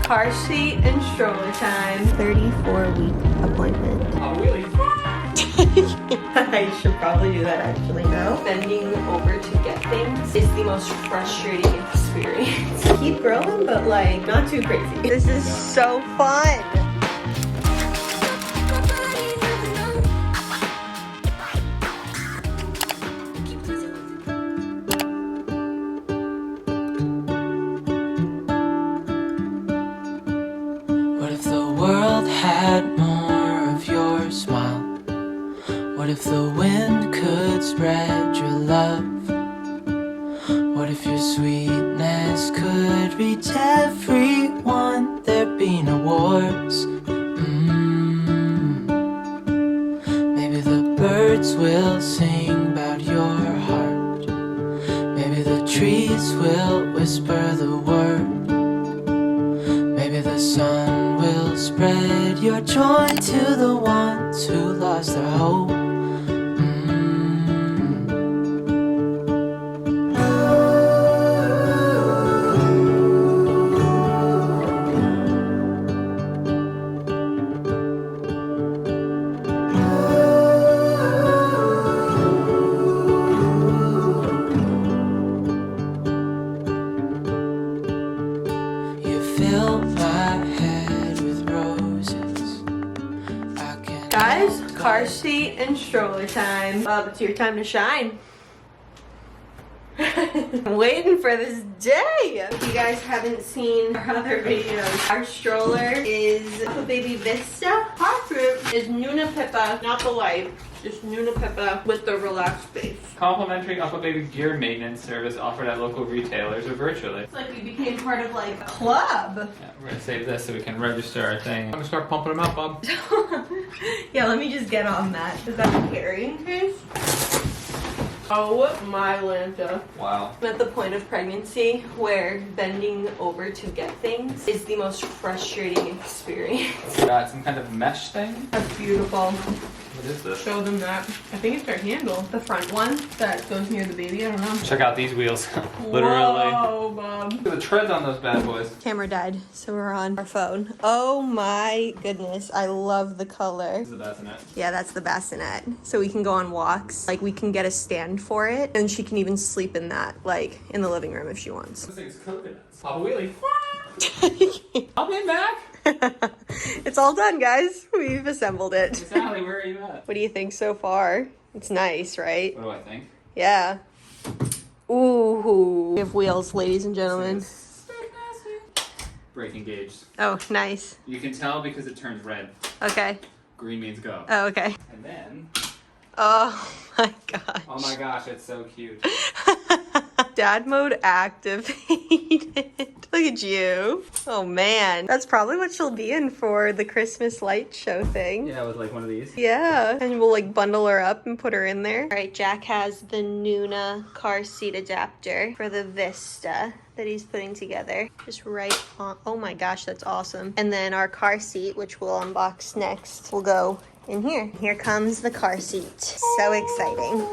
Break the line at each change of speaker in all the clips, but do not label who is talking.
car seat and stroller time. 34-week appointment.
Oh, really?
I should probably do that actually now. Bending over to get things is the most frustrating experience. Keep growing, but like not too crazy. This is so fun.
What if the world had more of your smile? What if the wind could spread your love? What if your sweetness could reach everyone? There'd be no wars. Maybe the birds will sing about your heart. Maybe the trees will whisper the word. Maybe the sun will spread your joy to the ones who lost their hope. Fill my head with roses.
Guys, car seat and stroller time. Bob, it's your time to shine. I'm waiting for this day. If you guys haven't seen our other videos, our stroller is Appt Baby Vista. Carseat is Nuna Pippa, not the light, just Nuna Pippa with the relaxed base.
Complimentary Appt Baby gear maintenance service offered at local retailers or virtually.
It's like we became part of like a club.
Yeah, we're gonna save this so we can register our thing. I'm gonna start pumping them out, Bob.
Yeah, let me just get on that. Is that a carrying case? Oh my Lanta.
Wow.
I'm at the point of pregnancy where bending over to get things is the most frustrating experience.
Got some kind of mesh thing.
That's beautiful.
What is this?
Show them that. I think it's their handle. The front one that goes near the baby. I don't know.
Check out these wheels. Literally.
Whoa, Bob.
Look at the treads on those bad boys.
Camera died, so we're on our phone. Oh my goodness. I love the color.
This is the bassinet.
Yeah, that's the bassinet. So we can go on walks. Like, we can get a stand for it. And she can even sleep in that, like, in the living room if she wants.
This thing's coconuts. Pop a wheelie. I'll be back.
It's all done, guys. We've assembled it.
Sally, where are you at?
What do you think so far? It's nice, right?
What do I think?
Yeah. Ooh. We have wheels, ladies and gentlemen.
Brake engaged.
Oh, nice.
You can tell because it turns red.
Okay.
Green means go.
Oh, okay.
And then,
Oh my gosh.
oh my gosh, it's so cute.
Dad mode activated. Look at you. Oh man. That's probably what she'll be in for the Christmas light show thing.
Yeah, with like one of these.
Yeah. And we'll like bundle her up and put her in there. All right, Jack has the Nuna car seat adapter for the Vista that he's putting together. Just right on. Oh my gosh, that's awesome. And then our car seat, which we'll unbox next, will go in here. Here comes the car seat. So exciting.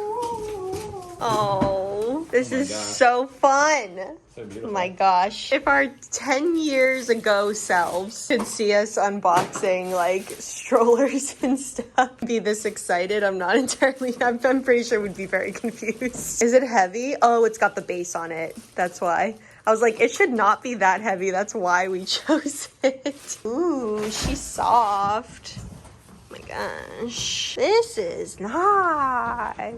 Oh, this is so fun.
So beautiful.
Oh my gosh. If our 10 years ago selves could see us unboxing like strollers and stuff, be this excited, I'm not entirely, I'm pretty sure we'd be very confused. Is it heavy? Oh, it's got the base on it. That's why. I was like, it should not be that heavy. That's why we chose it. Ooh, she's soft. Oh my gosh. This is nice.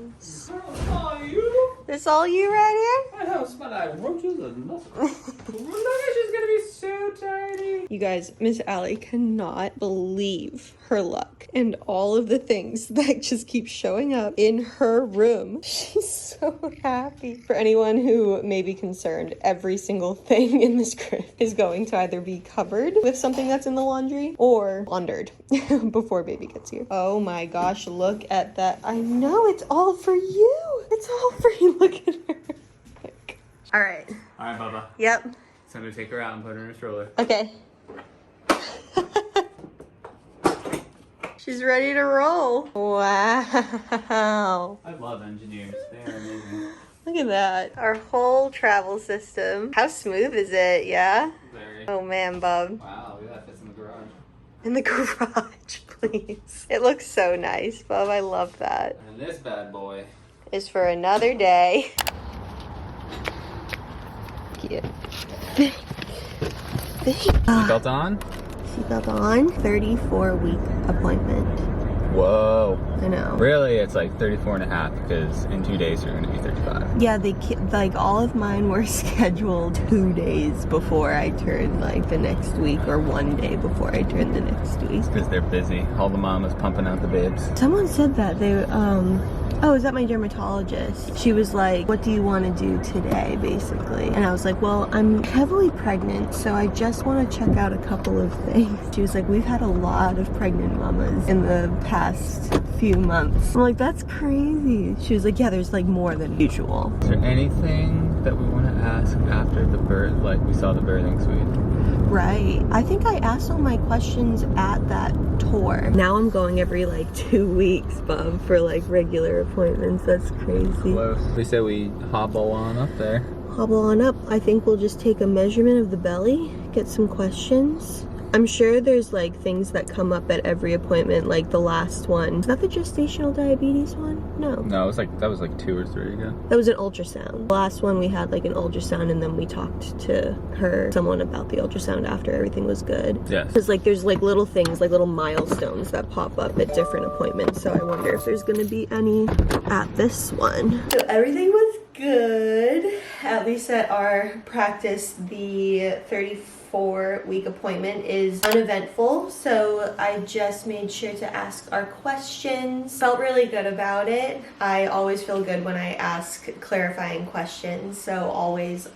This all you right
My house, but I roaches and nothing. Look, she's gonna be so tiny.
here? You guys, Miss Allie cannot believe her luck and all of the things that just keep showing up in her room. She's so happy. For anyone who may be concerned, every single thing in this crib is going to either be covered with something that's in the laundry or laundered before baby gets here. Oh my gosh, look at that. I know, it's all for you. It's all for you. Look at her. All right.
All right, Bubba.
Yep.
It's time to take her out and put her in a stroller.
Okay. She's ready to roll. Wow.
I love engineers. They are amazing.
Look at that. Our whole travel system. How smooth is it? Yeah?
Very.
Oh man, Bub.
Wow, look at that fits in the garage.
In the garage, please. It looks so nice, Bub. I love that.
And this bad boy
Is for another day. Cute.
Seatbelt on?
Seatbelt on. 34-week appointment.
Whoa.
I know.
Really, it's like 34 and a half because in 2 days you're going to be 35.
Yeah, like all of mine were scheduled 2 days before I turned like the next week, or 1 day before I turned the next week.
Because they're busy. All the mamas pumping out the babes.
Someone said that they oh, is that my dermatologist? She was like, what do you want to do today, basically? And I was like, well, I'm heavily pregnant, so I just want to check out a couple of things. She was like, we've had a lot of pregnant mamas in the past few months. I'm like, that's crazy. She was like, yeah, there's like more than usual.
Is there anything that we want to ask after the birth, like we saw the birthing suite?
Right. I think I asked all my questions at that tour. Now I'm going every like 2 weeks, Bub, for like regular appointments. That's crazy.
Close. We say we hobble on up there.
Hobble on up. I think we'll just take a measurement of the belly, get some questions. I'm sure there's like things that come up at every appointment, like the last one. Is that the gestational diabetes one? No.
No, it was like, that was like 2 or 3 ago.
That was an ultrasound. The last one we had like an ultrasound, and then we talked to someone about the ultrasound after everything was good.
Yes.
Because like there's like little things, like little milestones that pop up at different appointments. So I wonder if there's gonna be any at this one. So everything was good, at least at our practice. The 34-week appointment is uneventful, so I just made sure to ask our questions. Felt really good about it. I always feel good when I ask clarifying questions, so always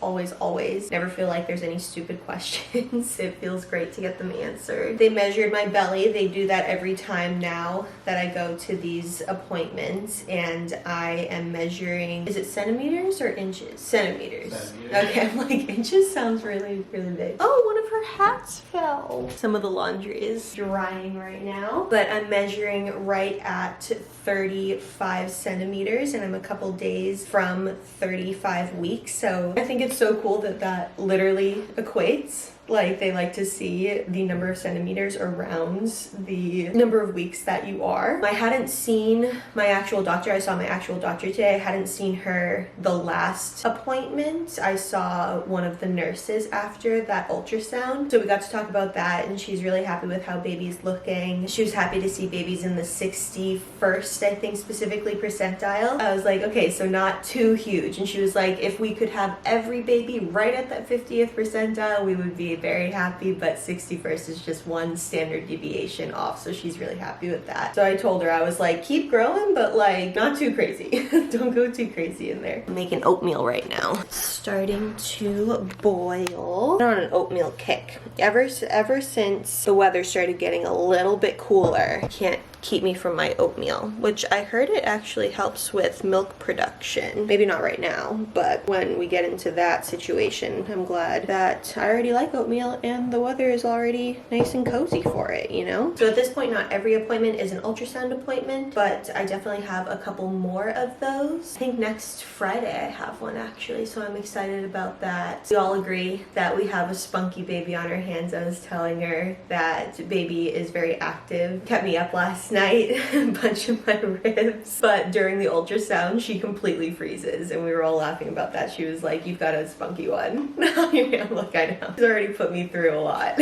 never feel like there's any stupid questions. It feels great to get them answered. They measured my belly. They do that every time now that I go to these appointments, and I am measuring, is it centimeters or inches? Centimeters. Okay, I'm like, inches sounds really big. Oh, one of her hats fell. Some of the laundry is drying right now, but I'm measuring right at 35 centimeters, and I'm a couple days from 35 weeks. So I think it's so cool that that literally equates. Like, they like to see the number of centimeters around the number of weeks that you are. I hadn't seen my actual doctor. I saw my actual doctor today. I hadn't seen her the last appointment. I saw one of the nurses after that ultrasound. So we got to talk about that, and she's really happy with how baby's looking. She was happy to see babies in the 61st, I think, specifically percentile. I was like, okay, so not too huge. And she was like, if we could have every baby right at that 50th percentile, we would be very happy, but 61st is just one standard deviation off, so she's really happy with that. So I told her, I was like, keep growing, but like not too crazy. Don't go too crazy in there. I'm making oatmeal right now. It's starting to boil. I'm on an oatmeal kick. Ever since the weather started getting a little bit cooler, can't keep me from my oatmeal, which I heard it actually helps with milk production. Maybe not right now, but when we get into that situation, I'm glad that I already like oatmeal and the weather is already nice and cozy for it, you know? So at this point, not every appointment is an ultrasound appointment, but I definitely have a couple more of those. I think next Friday I have one actually, so I'm excited about that. We all agree that we have a spunky baby on our hands. I was telling her that baby is very active. Kept me up last night, bunching my ribs, but during the ultrasound she completely freezes, and we were all laughing about that. She was like, you've got a spunky one on your hand. Look, I know. She's already put me through a lot.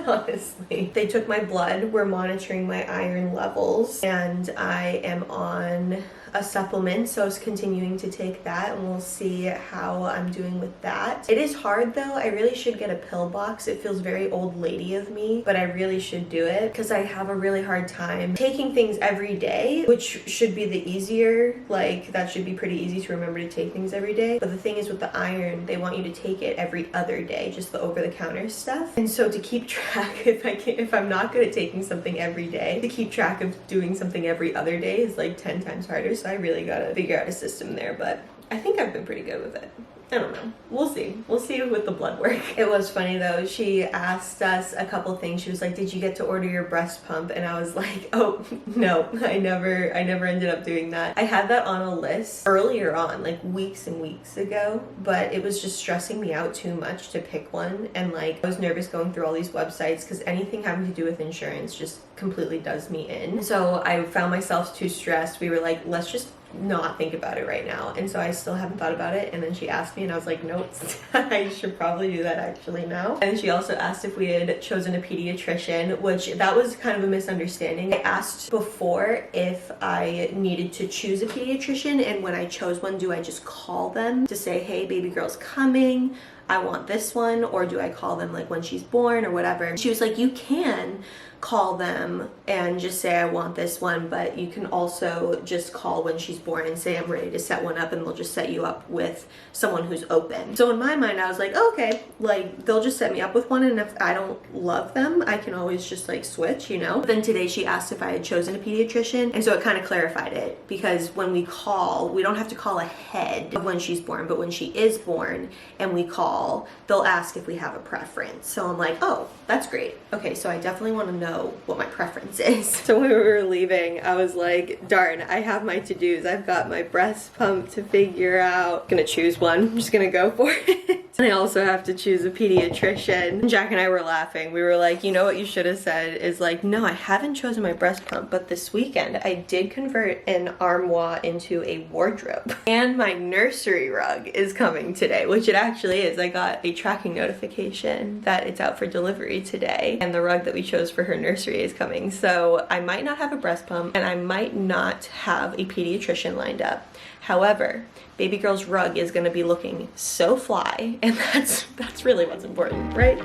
Honestly, they took my blood. We're monitoring my iron levels, and I am on a supplement, so I was continuing to take that, and we'll see how I'm doing with that. It is hard though. I really should get a pill box. It feels very old lady of me, but I really should do it because I have a really hard time taking things every day, which should be the easier, like that should be pretty easy to remember to take things every day. But the thing is with the iron, they want you to take it every other day, just the over-the-counter stuff. And so to keep track, if I'm not good at taking something every day, to keep track of doing something every other day is like 10 times harder. So I really gotta figure out a system there, but I think I've been pretty good with it. I don't know. We'll see. We'll see with the blood work. It was funny though. She asked us a couple things. She was like, did you get to order your breast pump? And I was like, oh, no, I never ended up doing that. I had that on a list earlier on, like weeks and weeks ago, but it was just stressing me out too much to pick one. And like, I was nervous going through all these websites because anything having to do with insurance just completely does me in. So I found myself too stressed. We were like, let's just not think about it right now. And so I still haven't thought about it. And then she asked me and I was like, nope, I should probably do that actually now. And she also asked if we had chosen a pediatrician, which that was kind of a misunderstanding. I asked before if I needed to choose a pediatrician, and when I chose one, do I just call them to say, hey, baby girl's coming, I want this one, or do I call them like when she's born or whatever? She was like, you can call them and just say I want this one, but you can also just call when she's born and say I'm ready to set one up, and they'll just set you up with someone who's open. So in my mind I was like, oh, okay, like they'll just set me up with one, and if I don't love them I can always just like switch, you know. But then today she asked if I had chosen a pediatrician, and so it kind of clarified it, because when we call, we don't have to call ahead of when she's born, but when she is born and we call, they'll ask if we have a preference. So I'm like, oh, that's great. Okay, so I definitely want to know what my preference is. So when we were leaving, I was like, darn, I have my to-dos. I've got my breast pump to figure out. I'm gonna choose one. I'm just gonna go for it. And I also have to choose a pediatrician. Jack and I were laughing. We were like, you know what you should have said is like, no, I haven't chosen my breast pump, but this weekend I did convert an armoire into a wardrobe. And my nursery rug is coming today, which it actually is. I got a tracking notification that it's out for delivery today, and the rug that we chose for her nursery is coming. So I might not have a breast pump, and I might not have a pediatrician lined up. However, baby girl's rug is gonna be looking so fly, and that's really what's important, right?